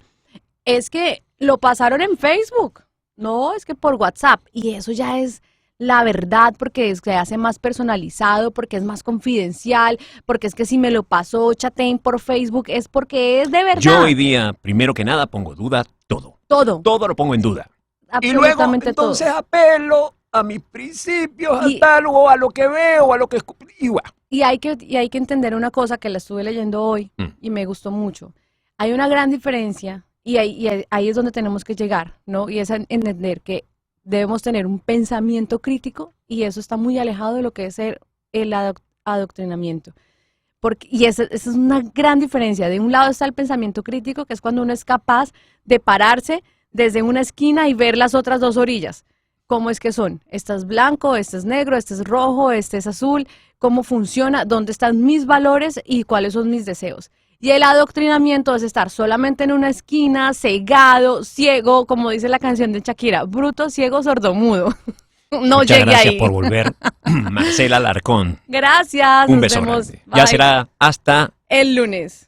es que lo pasaron en Facebook, no, es que por WhatsApp, y eso ya es la verdad, porque se hace más personalizado, porque es más confidencial, porque es que si me lo pasó Chatein por Facebook es porque es de verdad. Yo hoy día, primero que nada, pongo duda todo. Todo, Todo lo pongo en duda. Y luego, absolutamente todo. entonces apelo a mis principios, Y- a tal, o a lo que veo, a lo que escucho. Y bueno, Y hay que entender una cosa que la estuve leyendo hoy y me gustó mucho. Hay una gran diferencia y ahí es donde tenemos que llegar, ¿no? Y es entender que debemos tener un pensamiento crítico y eso está muy alejado de lo que es el adoctrinamiento. Y esa es una gran diferencia. De un lado está el pensamiento crítico, que es cuando uno es capaz de pararse desde una esquina y ver las otras 2 orillas. ¿Cómo es que son? Este es blanco, este es negro, este es rojo, este es azul. ¿Cómo funciona? ¿Dónde están mis valores y cuáles son mis deseos? Y el adoctrinamiento es estar solamente en una esquina, cegado, ciego, como dice la canción de Shakira, bruto, ciego, sordomudo. No Muchas llegué gracias ahí. por volver, Marcela Alarcón. Gracias. Un nos beso vemos. grande. Ya Bye. será hasta El lunes.